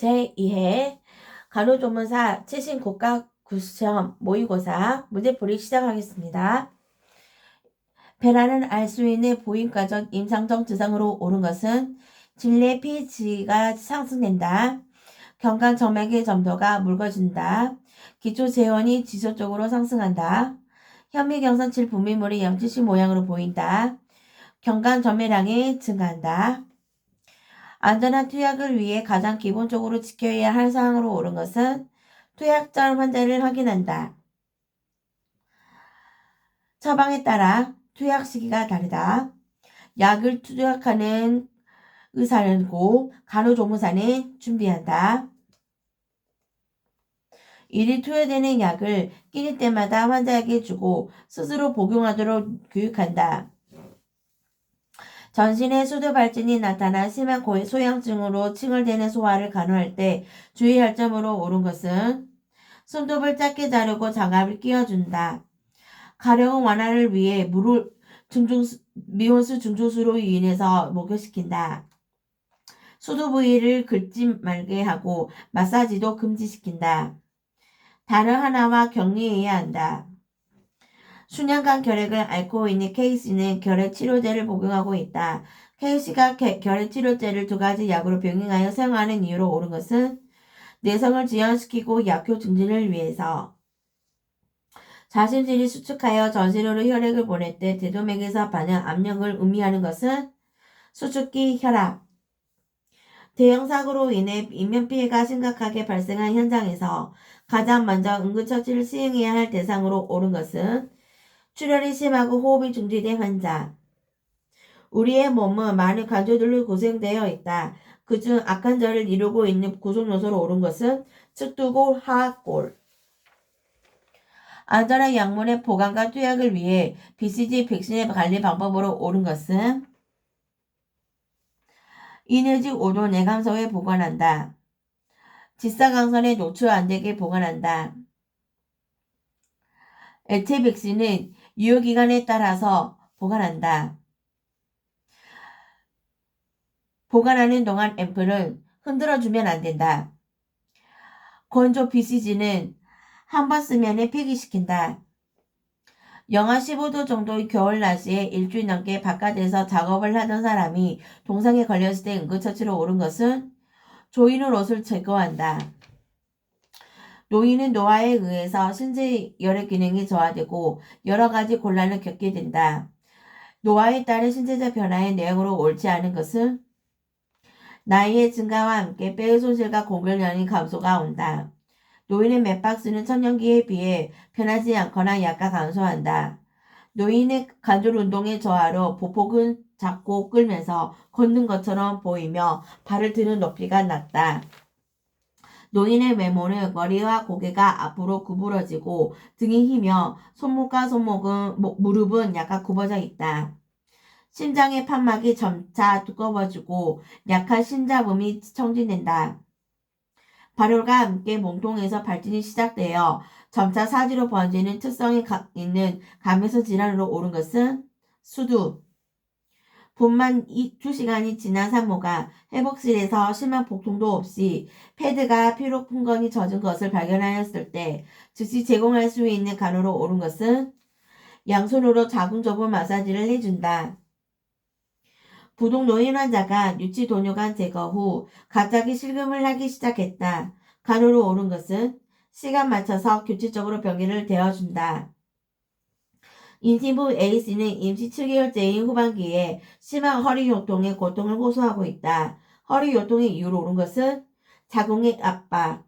제2회 간호조무사 최신 국가구시험 모의고사 문제풀이 시작하겠습니다. 배라는 알 수 있는 보임과정 임상정 증상으로 오른 것은 질내 pH가 상승된다. 경관 점액의 점도가 묽어진다. 기초 체온이 지속적으로 상승한다. 현미경선칠 분비물이 염지식 모양으로 보인다. 경관 점유량이 증가한다. 안전한 투약을 위해 가장 기본적으로 지켜야 할 사항으로 오른 것은 투약 전 환자를 확인한다. 처방에 따라 투약 시기가 다르다. 약을 투약하는 의사고 간호조무사는 준비한다. 이리 투여되는 약을 끼니 때마다 환자에게 주고 스스로 복용하도록 교육한다. 전신에 수두 발진이 나타나 심한 소양증으로 칭얼대는 소화를 간호할 때 주의할 점으로 옳은 것은 손톱을 짧게 자르고 장갑을 끼워준다. 가려움 완화를 위해 물을 미온수 중조수로 유인해서 목욕시킨다. 수두 부위를 긁지 말게 하고 마사지도 금지시킨다. 단어 하나와 격리해야 한다. 수년간 결핵을 앓고 있는 K씨는 결핵치료제를 복용하고 있다. K씨가 결핵치료제를 2가지 약으로 병행하여 사용하는 이유로 옳은 것은 내성을 지연시키고 약효 증진을 위해서 자신들이 수축하여 전신으로 혈액을 보낼 때 대동맥에서 받는 압력을 의미하는 것은 수축기 혈압. 대형사고로 인해 인명피해가 심각하게 발생한 현장에서 가장 먼저 응급처치를 시행해야 할 대상으로 옳은 것은 출혈이 심하고 호흡이 중지된 환자. 우리의 몸은 많은 관절들로 구성되어 있다. 그중 악한절을 이루고 있는 구성요소로 옳은 것은 측두골, 하악골. 안전한 약물의 보관과 투약을 위해 BCG 백신의 관리 방법으로 옳은 것은 이내직 5도 내감소에 보관한다. 직사광선에 노출 안되게 보관한다. 액체 백신은 유효기간에 따라서 보관한다. 보관하는 동안 앰플은 흔들어주면 안된다. 건조 BCG는 한 번 쓰면 폐기시킨다. 영하 15도 정도의 겨울 날씨에 일주일 넘게 바깥에서 작업을 하던 사람이 동상에 걸렸을 때 응급처치로 옳은 것은 조이는 옷을 제거한다. 노인은 노화에 의해서 신체 여러 기능이 저하되고 여러 가지 곤란을 겪게 된다. 노화에 따른 신체적 변화의 내용으로 옳지 않은 것은 나이의 증가와 함께 뼈의 손실과 골격량의 감소가 온다. 노인의 맥박수는 청년기에 비해 변하지 않거나 약간 감소한다. 노인의 관절 운동의 저하로 보폭은 작고 끌면서 걷는 것처럼 보이며 발을 드는 높이가 낮다. 노인의 외모는 머리와 고개가 앞으로 구부러지고 등이 휘며 손목과 무릎은 약간 굽어져 있다. 심장의 판막이 점차 두꺼워지고 약한 심잡음이 청진된다. 발열과 함께 몸통에서 발진이 시작되어 점차 사지로 번지는 특성이 있는 감염성 질환으로 옳은 것은 수두. 분만 2시간이 지난 산모가 회복실에서 심한 복통도 없이 패드가 피로 풍건이 젖은 것을 발견하였을 때 즉시 제공할 수 있는 간호로 옳은 것은 양손으로 자궁저부 마사지를 해준다. 부동 노인 환자가 유치 도뇨관 제거 후 갑자기 실금을 하기 시작했다. 간호로 옳은 것은 시간 맞춰서 규칙적으로 병기를 대어준다. 임신부 A씨는 임시 7개월째인 후반기에 심한 허리 요통의 고통을 호소하고 있다. 허리 요통의 이유로 옳은 것은 자궁의 압박.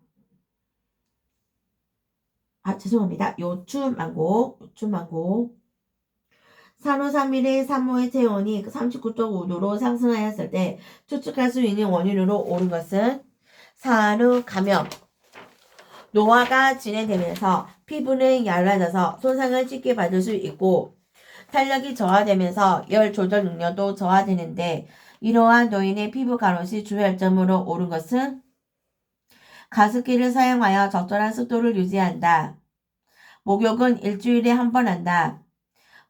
죄송합니다. 요추망고. 산후 3일에 산모의 체온이 39.5도로 상승하였을 때 추측할 수 있는 원인으로 옳은 것은 산후 감염. 노화가 진행되면서 피부는 얇아져서 손상을 쉽게 받을 수 있고 탄력이 저하되면서 열 조절 능력도 저하되는데 이러한 노인의 피부 간호 시 주의할 점으로 옳은 것은 가습기를 사용하여 적절한 습도를 유지한다. 목욕은 일주일에 한 번 한다.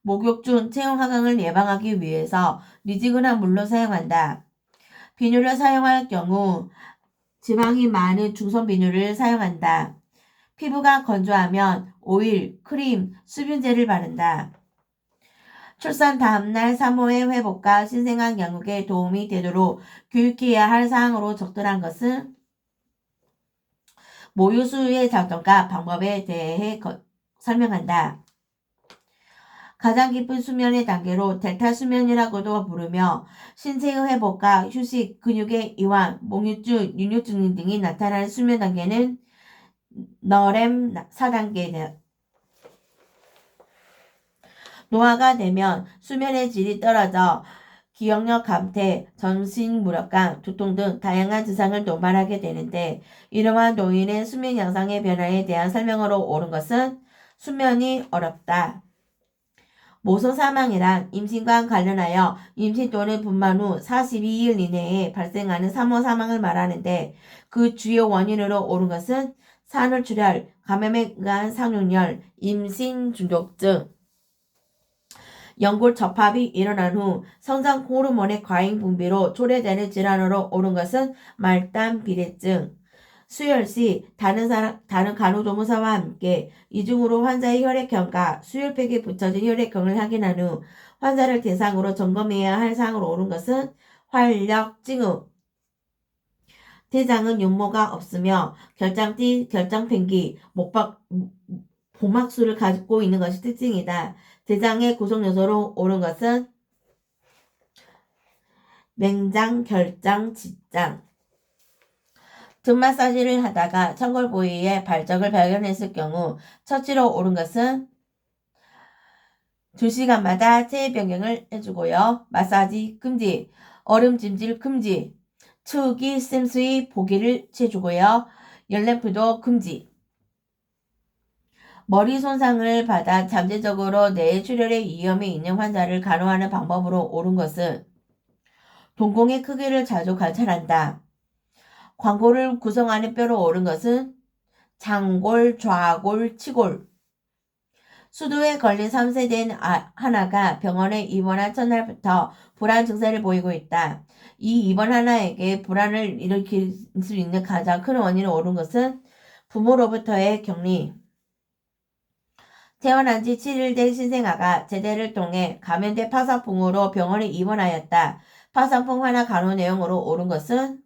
목욕 중 체온 하강을 예방하기 위해서 미지근한 물로 사용한다. 비누를 사용할 경우 지방이 많은 중성 비누를 사용한다. 피부가 건조하면 오일, 크림, 수분제를 바른다. 출산 다음날 산모의 회복과 신생아 양육에 도움이 되도록 교육해야 할 사항으로 적절한 것은 모유수유의 장점과 방법에 대해 설명한다. 가장 깊은 수면의 단계로 델타 수면이라고도 부르며 신체의 회복과 휴식, 근육의 이완, 목유증, 육류증 등이 나타나는 수면 단계는 너렘 4단계다. 노화가 되면 수면의 질이 떨어져 기억력 감퇴, 정신무력감, 두통 등 다양한 증상을 동반하게 되는데 이러한 노인의 수면 양상의 변화에 대한 설명으로 옳은 것은 수면이 어렵다. 모성 사망이란 임신과 관련하여 임신 또는 분만 후 42일 이내에 발생하는 산모 사망을 말하는데 그 주요 원인으로 옳은 것은 산후출혈, 감염에 의한 상륙열, 임신 중독증, 연골 접합이 일어난 후 성장 호르몬의 과잉 분비로 초래되는 질환으로 옳은 것은 말단 비대증, 수혈 시 다른 간호조무사와 함께 이중으로 환자의 혈액형과 수혈팩에 붙여진 혈액형을 확인한 후 환자를 대상으로 점검해야 할 사항으로 옳은 것은 활력 찡후. 대장은 육모가 없으며 결장띠, 결장팽기, 복막수를 가지고 있는 것이 특징이다. 대장의 구성 요소로 옳은 것은 맹장, 결장, 직장. 등 마사지를 하다가 천골 부위에 발적을 발견했을 경우 처치로 옳은 것은 2시간마다 체위 변경을 해주고요. 마사지 금지, 얼음 찜질 금지, 추우기 쌤수이 보기를 채주고요. 열램프도 금지. 머리 손상을 받아 잠재적으로 뇌 출혈의 위험이 있는 환자를 간호하는 방법으로 옳은 것은 동공의 크기를 자주 관찰한다. 광골을 구성하는 뼈로 옳은 것은 장골, 좌골, 치골. 수두에 걸린 3세된 하나가 병원에 입원한 첫날부터 불안 증세를 보이고 있다. 이 입원 하나에게 불안을 일으킬 수 있는 가장 큰 원인으로 옳은 것은 부모로부터의 격리. 태어난 지 7일 된 신생아가 제대를 통해 감염된 파상풍으로 병원에 입원하였다. 파상풍 환자 간호 내용으로 옳은 것은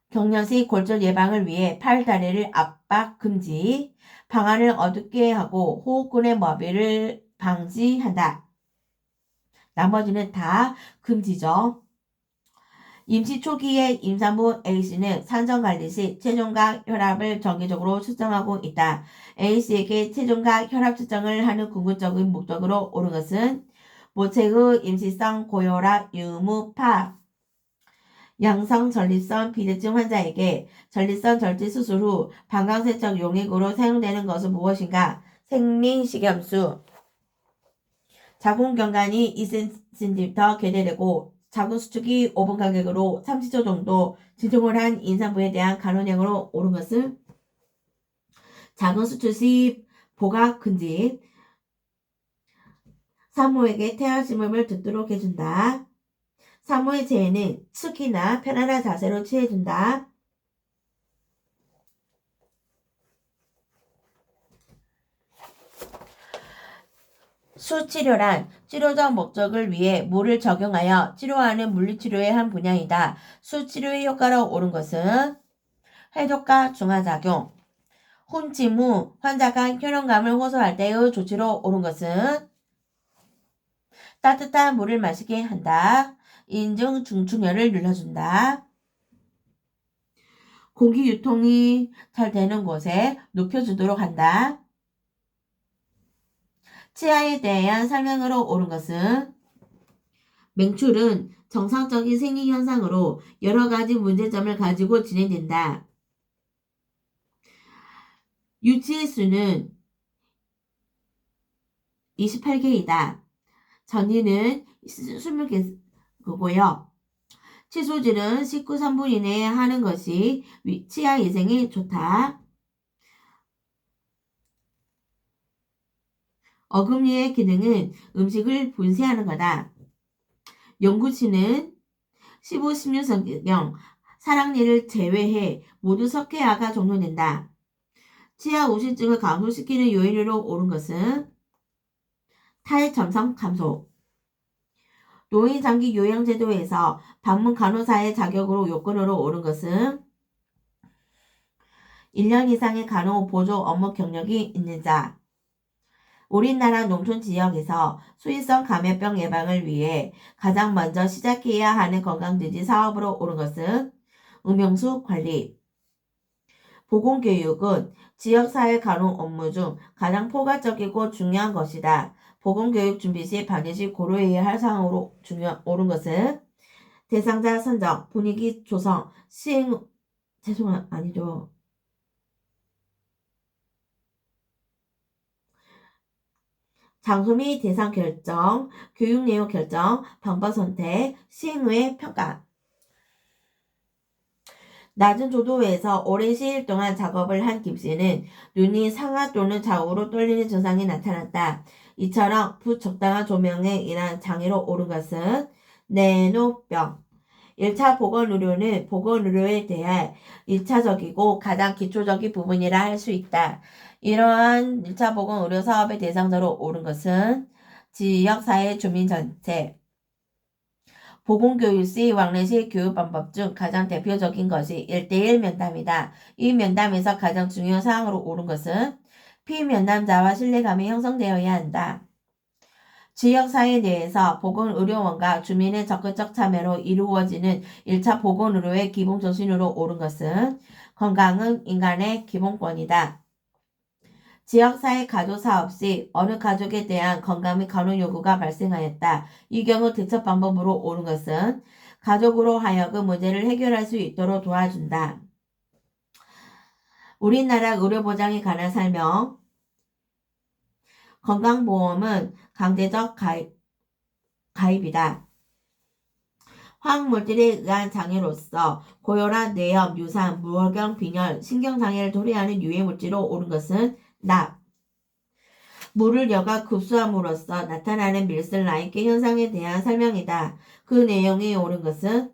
격려시 골절 예방을 위해 팔, 다리를 압박 금지, 방안을 어둡게 하고 호흡근의 마비를 방지한다. 나머지는 다 금지죠. 임시 초기의 임산부 A씨는 산전관리 시 체중과 혈압을 정기적으로 측정하고 있다. A씨에게 체중과 혈압 측정을 하는 궁극적인 목적으로 옳은 것은 모체의 임시성 고혈압 유무 파 양성 전립선 비대증 환자에게 전립선 절제 수술 후 방광세척 용액으로 사용되는 것은 무엇인가? 생리식염수. 자궁경관이 2cm 개대되고 자궁수축이 5분 간격으로 30초 정도 진통을 한 임산부에 대한 간호령으로 옳은 것은 자궁수축 시 보각 금지, 산모에게 태아 심음을 듣도록 해준다. 산모의 재해는 특히나 편안한 자세로 취해준다. 수치료란 치료적 목적을 위해 물을 적용하여 치료하는 물리치료의 한 분야이다. 수치료의 효과로 옳은 것은 해독과 중화작용. 혼침 후 환자가 혈흔감을 호소할 때의 조치로 옳은 것은 따뜻한 물을 마시게 한다. 인중 중충혈을 눌러준다. 공기 유통이 잘 되는 곳에 눕혀주도록 한다. 치아에 대한 설명으로 옳은 것은 맹출은 정상적인 생리현상으로 여러 가지 문제점을 가지고 진행된다. 유치의 수는 28개이다. 전이는 20개고요. 치소질은 19~3분 이내에 하는 것이 치아 위생에 좋다. 어금니의 기능은 음식을 분쇄하는 거다. 영구치는 15~16성경 사랑니를 제외해 모두 석회화가 종료된다. 치아 우신증을 감소시키는 요인으로 오른 것은 타액 점성 감소. 노인 장기 요양제도에서 방문 간호사의 자격으로 요건으로 오른 것은 1년 이상의 간호 보조 업무 경력이 있는 자. 우리나라 농촌 지역에서 수인성 감염병 예방을 위해 가장 먼저 시작해야 하는 건강유지 사업으로 오른 것은 음용수 관리. 보건교육은 지역사회 간호 업무 중 가장 포괄적이고 중요한 것이다. 보건교육 준비 시 반드시 고려해야 할 사항으로 오른 것은 대상자 선정, 분위기 조성, 아니죠. 장소 및 대상 결정, 교육 내용 결정, 방법 선택, 시행 후의 평가. 낮은 조도에서 오랜 시일 동안 작업을 한 김씨는 눈이 상하 또는 좌우로 떨리는 증상이 나타났다. 이처럼 부적당한 조명에 인한 장애로 오른 것은 뇌노병. 1차 보건의료는 보건의료에 대한 1차적이고 가장 기초적인 부분이라 할 수 있다. 이러한 1차 보건의료 사업의 대상자로 오른 것은 지역사회 주민 전체. 보건교육 시 왕래시 교육방법 중 가장 대표적인 것이 1대1 면담이다. 이 면담에서 가장 중요한 사항으로 오른 것은 피면담자와 신뢰감이 형성되어야 한다. 지역사회 내에서 보건의료원과 주민의 적극적 참여로 이루어지는 1차 보건의료의 기본 정신으로 오른 것은 건강은 인간의 기본권이다. 지역사회 가족사업 시 어느 가족에 대한 건강 및 간호 요구가 발생하였다. 이 경우 대처 방법으로 오른 것은 가족으로 하여금 문제를 해결할 수 있도록 도와준다. 우리나라 의료보장에 관한 설명. 건강보험은 강제적 가입이다. 화학물질에 의한 장애로서 고혈압, 뇌염, 유산, 무혈경, 빈혈, 신경장애를 도래하는 유해물질로 오른 것은 납. 물을 여가 흡수함으로써 나타나는 밀슬라이크 현상에 대한 설명이다. 그 내용이 옳은 것은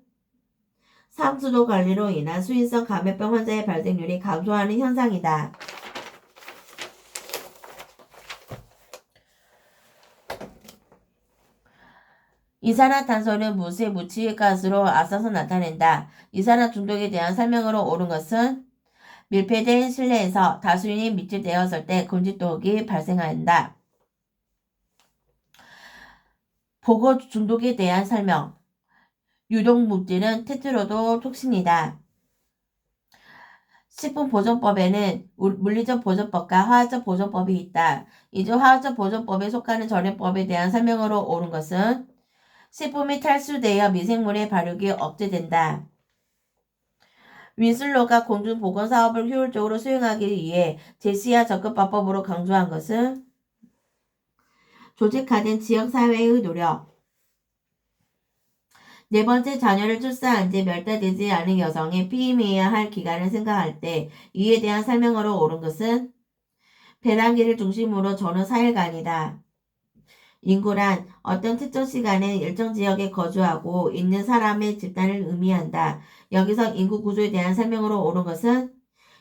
상수도 관리로 인한 수인성 감염병 환자의 발생률이 감소하는 현상이다. 이산화탄소는 무수의 무취가스로 앞서서 나타낸다. 이산화 중독에 대한 설명으로 옳은 것은 밀폐된 실내에서 다수인이 밀집되었을 때 금지독이 발생한다. 보고 중독에 대한 설명. 유독물질은 테트로도 톡신이다. 식품보존법에는 물리적 보존법과 화학적 보존법이 있다. 이 중 화학적 보존법에 속하는 전염법에 대한 설명으로 옳은 것은 식품이 탈수되어 미생물의 발육이 억제된다. 윈슬로가 공중보건사업을 효율적으로 수행하기 위해 제시와 접근방법으로 강조한 것은 조직화된 지역사회의 노력. 네 번째 자녀를 출산한 지 몇 달 되지 않은 여성이 피임해야 할 기간을 생각할 때 이에 대한 설명으로 옳은 것은 배란기를 중심으로 저는 4일간이다. 인구란 어떤 특정 시간에 일정 지역에 거주하고 있는 사람의 집단을 의미한다. 여기서 인구 구조에 대한 설명으로 옳은 것은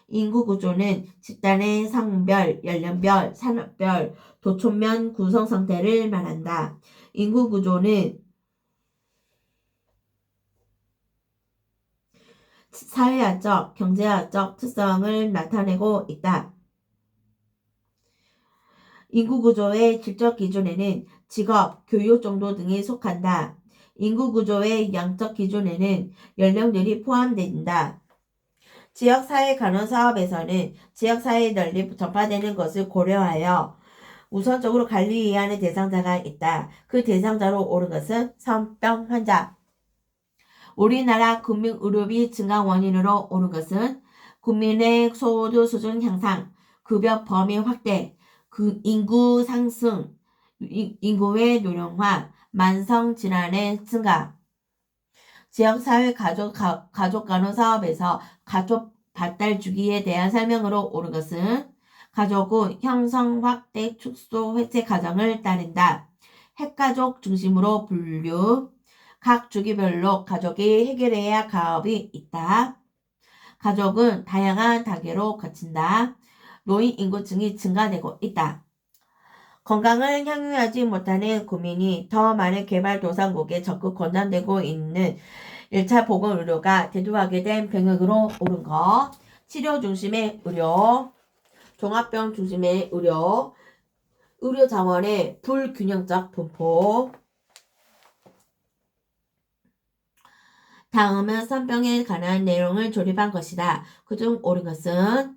인구 구조는 집단의 성별, 연령별, 산업별, 도촌면 구성 상태를 말한다. 인구 구조는 사회학적, 경제학적 특성을 나타내고 있다. 인구구조의 질적 기준에는 직업, 교육 정도 등이 속한다. 인구구조의 양적 기준에는 연령들이 포함된다. 지역사회 간호사업에서는 지역사회에 널리 전파되는 것을 고려하여 우선적으로 관리해야 하는 대상자가 있다. 그 대상자로 옳은 것은 성병 환자. 우리나라 국민의료비 증가 원인으로 오른 것은 국민의 소득 수준 향상, 급여 범위 확대, 인구 상승, 인구의 노령화, 만성질환의 증가. 지역사회 가족간호사업에서 가족 발달 주기에 대한 설명으로 옳은 것은 가족은 형성, 확대, 축소, 회체 과정을 따른다. 핵가족 중심으로 분류, 각 주기별로 가족이 해결해야 할 가업이 있다. 가족은 다양한 단계로 거친다. 노인 인구층이 증가되고 있다. 건강을 향유하지 못하는 국민이 더 많은 개발도상국에 적극 권장되고 있는 1차 보건의료가 대두하게 된 병역으로 오른 것. 치료 중심의 의료, 종합병 중심의 의료, 의료 자원의 불균형적 분포. 다음은 선병에 관한 내용을 조립한 것이다. 그중 옳은 것은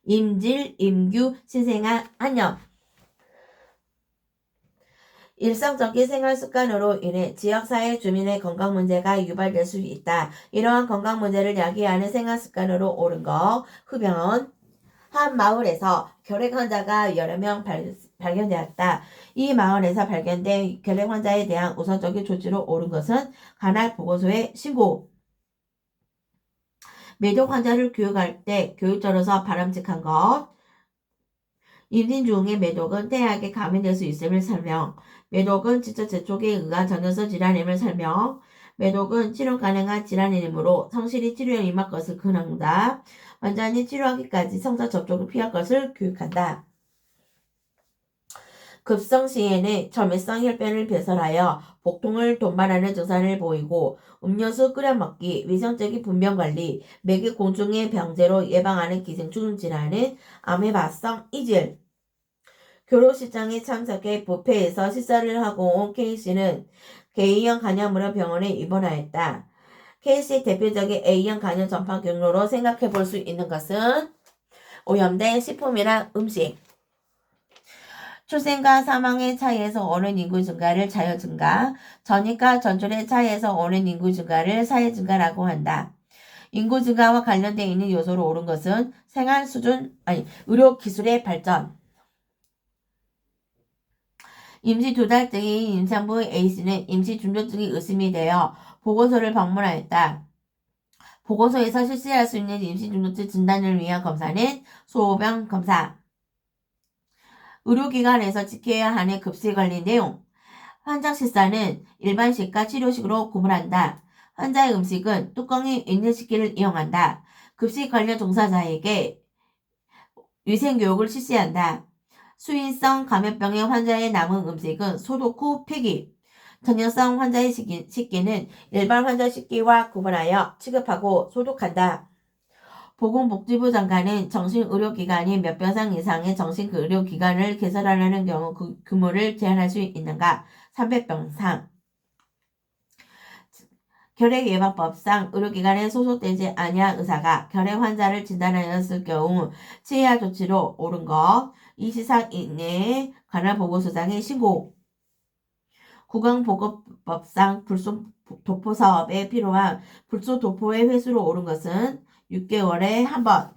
임질, 임규, 신생아, 안녕. 일상적인 생활 습관으로 인해 지역사회 주민의 건강 문제가 유발될 수 있다. 이러한 건강 문제를 야기하는 생활 습관으로 옳은 것. 흡연. 한 마을에서 결핵 환자가 여러 명 발견되었다. 이 마을에서 발견된 결핵 환자에 대한 우선적인 조치로 옳은 것은 관할 보건소에 신고. 매독 환자를 교육할 때 교육자로서 바람직한 것. 임신 중의 매독은 태아에게 감염될 수 있음을 설명. 매독은 지적 재촉에 의한 전염성 질환임을 설명. 매독은 치료 가능한 질환이므로 성실히 치료에 임할 것을 권한다. 완전히 치료하기까지 성적 접촉을 피할 것을 교육한다. 급성 시에는 점액성 혈변을 배설하여 복통을 동반하는 증상을 보이고 음료수 끓여 먹기, 위생적인 분변 관리, 매개 공중의 병제로 예방하는 기생충 질환은 아메바성 이질. 결혼식장에 참석해 뷔페에서 식사를 하고 온 K씨는 A형 간염으로 병원에 입원하였다. K씨의 대표적인 A형 간염 전파 경로로 생각해 볼 수 있는 것은 오염된 식품이나 음식, 출생과 사망의 차이에서 오는 인구 증가를 자연 증가, 전입과 전출의 차이에서 오는 인구 증가를 사회 증가라고 한다. 인구 증가와 관련되어 있는 요소로 옳은 것은 생활 수준, 의료 기술의 발전. 임시 2달째인 임산부 A씨는 임시 중조증이 의심이 되어 보건소를 방문하였다. 보건소에서 실시할 수 있는 임시 중조증 진단을 위한 검사는 소변 검사. 의료기관에서 지켜야 하는 급식관리 내용. 환자 식사는 일반식과 치료식으로 구분한다. 환자의 음식은 뚜껑이 있는 식기를 이용한다. 급식 관련 종사자에게 위생교육을 실시한다. 수인성 감염병의 환자의 남은 음식은 소독 후 폐기. 전염성 환자의 식기는 일반 환자 식기와 구분하여 취급하고 소독한다. 보건복지부 장관은 정신의료기관이 몇 병상 이상의 정신의료기관을 개설하려는 경우 그 규모를 제한할 수 있는가? 300병상. 결핵예방법상 의료기관에 소속되지 아니한 의사가 결핵 환자를 진단하였을 경우 취해야 할 조치로 옳은 것. 24일 이내에 관할 보건소장에 신고. 국영보건법상 불소 도포 사업에 필요한 불소 도포의 횟수로 옳은 것은 6개월에 한 번.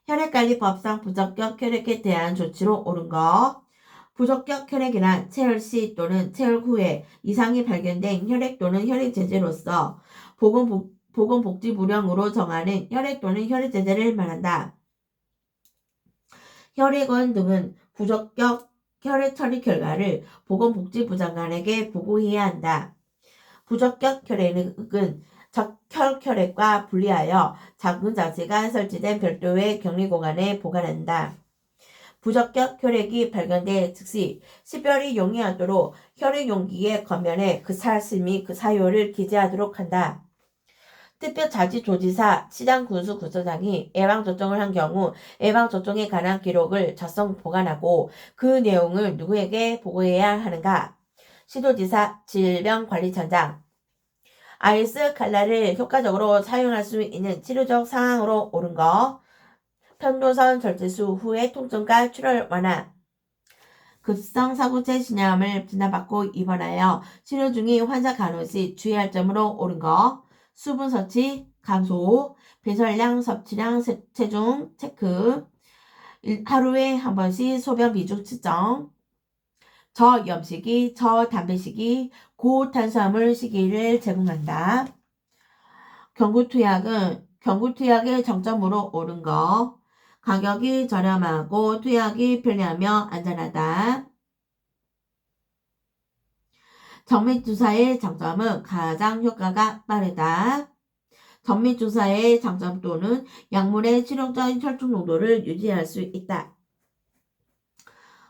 혈액관리법상 부적격 혈액에 대한 조치로 옳은 것. 부적격 혈액이란 체열 시 또는 체열 후에 이상이 발견된 혈액 또는 혈액제제로서 보건복지부령으로 정하는 혈액 또는 혈액제제를 말한다. 혈액원 등은 부적격 혈액 처리 결과를 보건복지부 장관에게 보고해야 한다. 부적격 혈액은 적혈 혈액과 분리하여 작은 장치가 설치된 별도의 격리공간에 보관한다. 부적격 혈액이 발견된 즉시 식별이 용이하도록 혈액 용기의 겉면에 그 사실 및 그 사유를 기재하도록 한다. 특별자치도지사, 시장군수구청장이 예방접종을 한 경우 예방접종에 관한 기록을 작성 보관하고 그 내용을 누구에게 보고해야 하는가? 시도지사, 질병관리청장. 아이스 칼라를 효과적으로 사용할 수 있는 치료적 상황으로 옳은 것. 편도선 절제수 후의 통증과 출혈 완화. 급성 사고체 신염을 진단받고 입원하여 치료 중인 환자 간호시 주의할 점으로 옳은 것. 수분 섭취 감소, 배설량, 섭취량, 체중 체크, 하루에 한 번씩 소변 비중 측정, 저염식이, 저담배식이, 고탄수화물 식이를 제공한다. 경구투약의 정점으로 옳은 것. 가격이 저렴하고 투약이 편리하며 안전하다. 정밀주사의 장점은 가장 효과가 빠르다. 정밀주사의 장점 또는 약물의 치료적인 혈중 농도를 유지할 수 있다.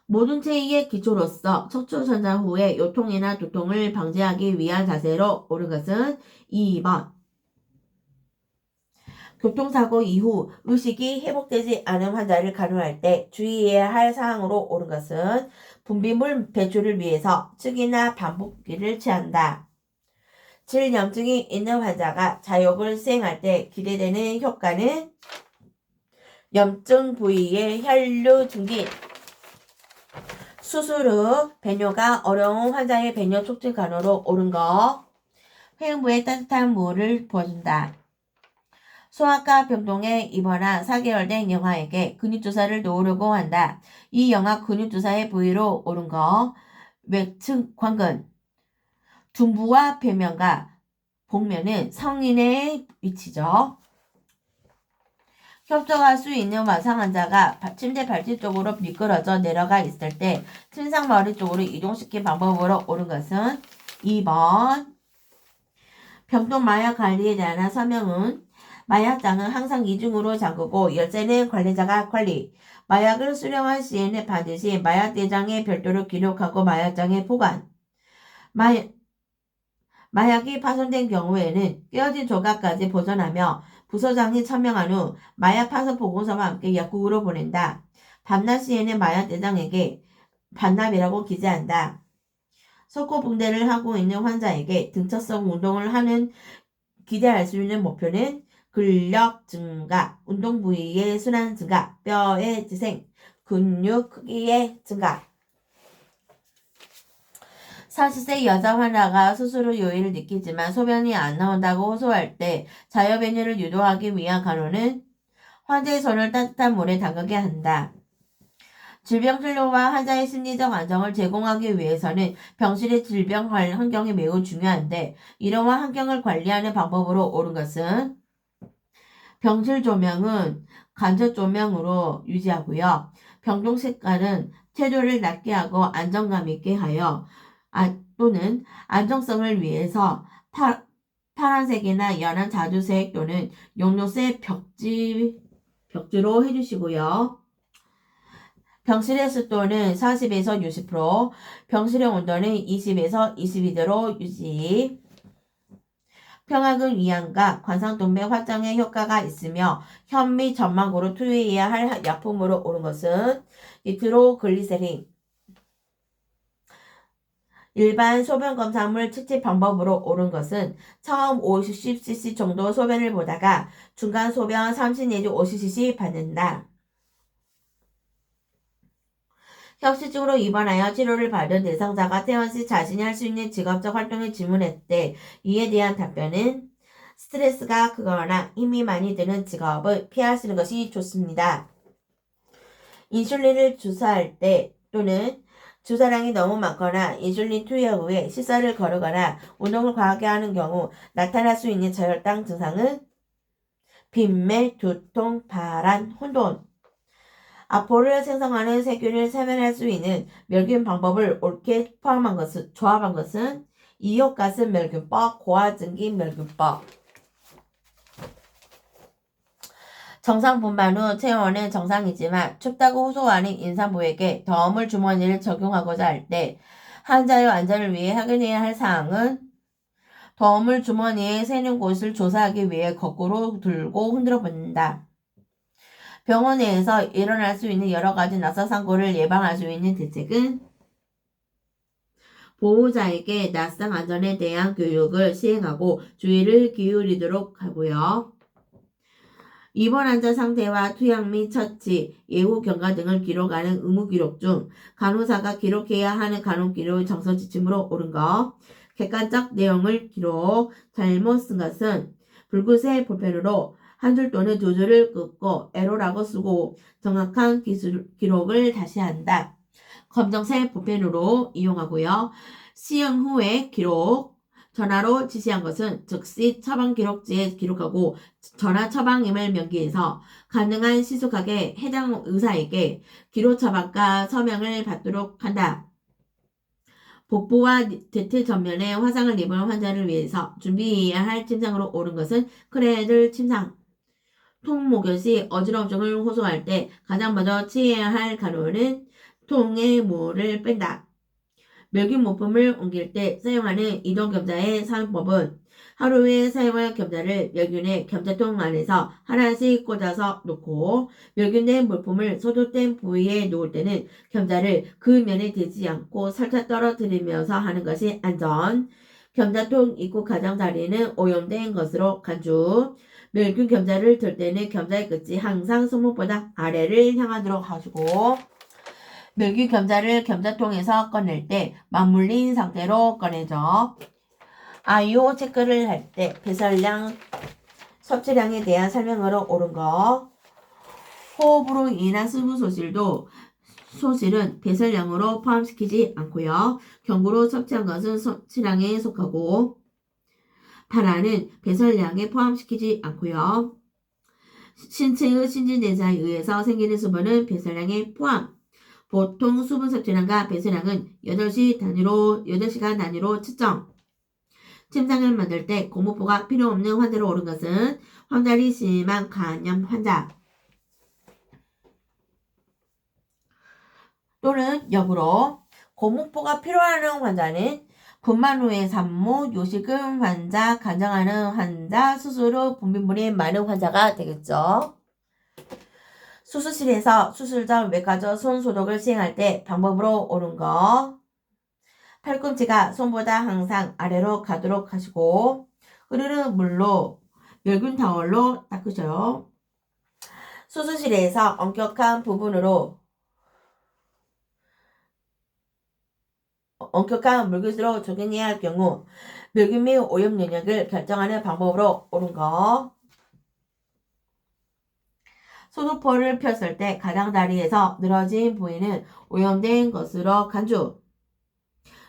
모든 체의의 기초로서 척추 전자 후에 요통이나 두통을 방지하기 위한 자세로 옳은 것은 2번. 교통사고 이후 의식이 회복되지 않은 환자를 간호할 때 주의해야 할 사항으로 옳은 것은 분비물 배출을 위해서 측이나 반복기를 취한다. 질염증이 있는 환자가 자욕을 수행할 때 기대되는 효과는 염증 부위의 혈류 증진, 수술 후 배뇨가 어려운 환자의 배뇨 촉진 간호로 옳은 것, 회음부에 따뜻한 물을 부어준다. 소아과 병동에 입원한 4개월 된 영아에게 근육주사를 놓으려고 한다. 이 영아 근육주사의 부위로 옳은 것, 외측 관근, 둔부와 배면과 복면은 성인의 위치죠. 협조할 수 있는 와상 환자가 침대 발치 쪽으로 미끄러져 내려가 있을 때 침상 머리 쪽으로 이동시킨 방법으로 옳은 것은 2번. 병동 마약 관리에 대한 설명은 마약장은 항상 이중으로 잠그고 열쇠는 관리자가 관리. 마약을 수령할 시에는 반드시 마약대장에 별도로 기록하고 마약장에 보관. 마약이 파손된 경우에는 깨어진 조각까지 보존하며 부서장이 천명한 후 마약 파손 보고서와 함께 약국으로 보낸다. 밤낮 시에는 마약대장에게 반납이라고 기재한다. 석고붕대를 하고 있는 환자에게 등차성 운동을 하는 기대할 수 있는 목표는 근력 증가, 운동 부위의 순환 증가, 뼈의 재생, 근육 크기의 증가. 40세 여자 환자가 스스로 요일을 느끼지만 소변이 안 나온다고 호소할 때 자유배뇨를 유도하기 위한 간호는 환자의 손을 따뜻한 물에 담그게 한다. 질병 진료와 환자의 심리적 안정을 제공하기 위해서는 병실의 질병 환경이 매우 중요한데 이러한 환경을 관리하는 방법으로 옳은 것은 병실 조명은 간접 조명으로 유지하고요. 병동 색깔은 체조를 낮게 하고 안정감 있게 하여 또는 안정성을 위해서 파란색이나 연한 자주색 또는 용료색 벽지로 해주시고요. 병실의 습도는 40에서 60%, 병실의 온도는 20에서 22도로 유지. 평화근 위암과 관상동맥 확장에 효과가 있으며 현 및 점막으로 투여해야 할 약품으로 옳은 것은 니트로글리세린. 일반 소변검사물 측지 방법으로 옳은 것은 처음 50cc 정도 소변을 보다가 중간 소변 30 내지 50cc 받는다. 협시증으로 입원하여 치료를 받은 대상자가 태연시 자신이 할 수 있는 직업적 활동을 질문했을 이에 대한 답변은 스트레스가 크거나 힘이 많이 드는 직업을 피하시는 것이 좋습니다. 인슐린을 주사할 때 또는 주사량이 너무 많거나 인슐린 투여 후에 시설을 거르거나 운동을 과하게 하는 경우 나타날 수 있는 저혈당 증상은 빈맥, 두통, 발한, 혼돈. 아포를 생성하는 세균을 세면할 수 있는 멸균 방법을 옳게 조합한 것은 이옥가스 멸균법, 고화증기 멸균법. 정상 분만 후 체온은 정상이지만 춥다고 호소하는 임산부에게 더움을 주머니를 적용하고자 할 때 환자의 안전을 위해 확인해야 할 사항은 더움을 주머니에 새는 곳을 조사하기 위해 거꾸로 들고 흔들어 본다. 병원 내에서 일어날 수 있는 여러 가지 낙사사고를 예방할 수 있는 대책은 보호자에게 낙상 안전에 대한 교육을 시행하고 주의를 기울이도록 하고요. 입원 환자 상태와 투약 및 처치, 예후 경과 등을 기록하는 의무 기록 중 간호사가 기록해야 하는 간호 기록 정서 지침으로 옳은 것, 객관적 내용을 기록, 잘못 쓴 것은 붉은색 볼펜으로 한 줄 또는 두 줄을 긋고 에러라고 쓰고 정확한 기록을 다시 한다. 검정색 볼펜으로 이용하고요. 시행 후에 기록, 전화로 지시한 것은 즉시 처방 기록지에 기록하고 전화 처방임을 명기해서 가능한 신속하게 해당 의사에게 기록 처방과 서명을 받도록 한다. 복부와 뒤트 전면에 화상을 입은 환자를 위해서 준비해야 할 침상으로 옳은 것은 크레들 침상. 통목욕 시 어지러움증을 호소할 때 가장 먼저 취해야 할 간호는 통에 물을 뺀다. 멸균 모품을 옮길 때 사용하는 이동겸자의 사용법은 하루에 사용할 겸자를 멸균의 겸자통 안에서 하나씩 꽂아서 놓고 멸균된 물품을 소독된 부위에 놓을 때는 겸자를 그 면에 대지 않고 살짝 떨어뜨리면서 하는 것이 안전. 겸자통 입구 가장자리는 오염된 것으로 간주. 멸균 겸자를 들 때는 겸자의 끝이 항상 손목보다 아래를 향하도록 하시고 멸균 겸자를 겸자통에서 꺼낼 때 맞물린 상태로 꺼내죠. 아이오 체크를 할 때 배설량, 섭취량에 대한 설명으로 옳은 거. 호흡으로 인한 수분 소실은 배설량으로 포함시키지 않고요. 경구로 섭취한 것은 섭취량에 속하고 발화는 배설량에 포함시키지 않고요. 신체의 신진대사에 의해서 생기는 수분은 배설량에 포함. 보통 수분 섭취량과 배설량은 8시간 단위로 측정. 침상을 만들 때 고무포가 필요 없는 환자로 옳은 것은 황달이 심한 간염 환자 또는 역으로 고무포가 필요한 환자는 분만 후에 산모, 요실금 환자, 간증하는 환자, 수술 후 분비물이 많은 환자가 되겠죠. 수술실에서 수술 전 외과적 손 소독을 시행할 때 방법으로 옳은 거. 팔꿈치가 손보다 항상 아래로 가도록 하시고 흐르는 물로 멸균 타월로 닦으셔요. 수술실에서 엄격한 물기수로 조경해야 할 경우 멸균 및 오염 영역을 결정하는 방법으로 옳은 거. 소독포를 폈을 때 가장자리에서 늘어진 부위는 오염된 것으로 간주.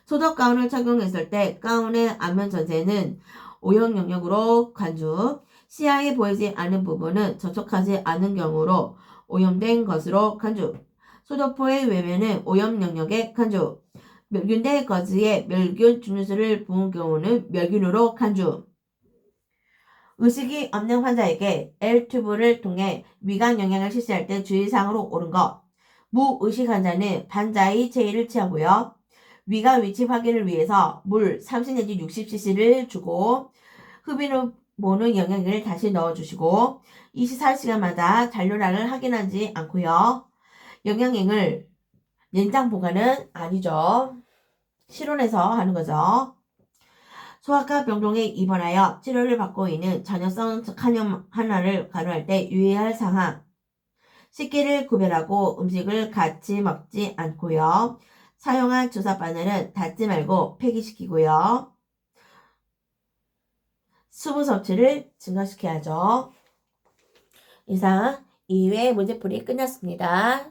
소독 가운을 착용했을 때 가운의 안면 전체는 오염 영역으로 간주. 시야에 보이지 않는 부분은 접촉하지 않는 경우로 오염된 것으로 간주. 소독포의 외면은 오염 영역에 간주. 멸균된 거즈에 멸균 증류수를 부은 경우는 멸균으로 간주. 의식이 없는 환자에게 L튜브를 통해 위강 영양을 실시할 때 주의사항으로 옳은 것. 무의식 환자는 반자의 체위를 취하고요. 위가 위치 확인을 위해서 물 30 내지 60cc를 주고 흡인 후 보는 영양제를 다시 넣어주시고 24시간마다 잔류량을 확인하지 않고요. 영양액을 냉장 보관은 아니죠. 실온에서 하는 거죠. 소아과 병동에 입원하여 치료를 받고 있는 전염성 간염 하나를 간호할 때 유의할 사항. 식기를 구별하고 음식을 같이 먹지 않고요. 사용한 주사 바늘은 닫지 말고 폐기시키고요. 수분 섭취를 증가시켜야죠. 이상 2회 문제풀이 끝났습니다.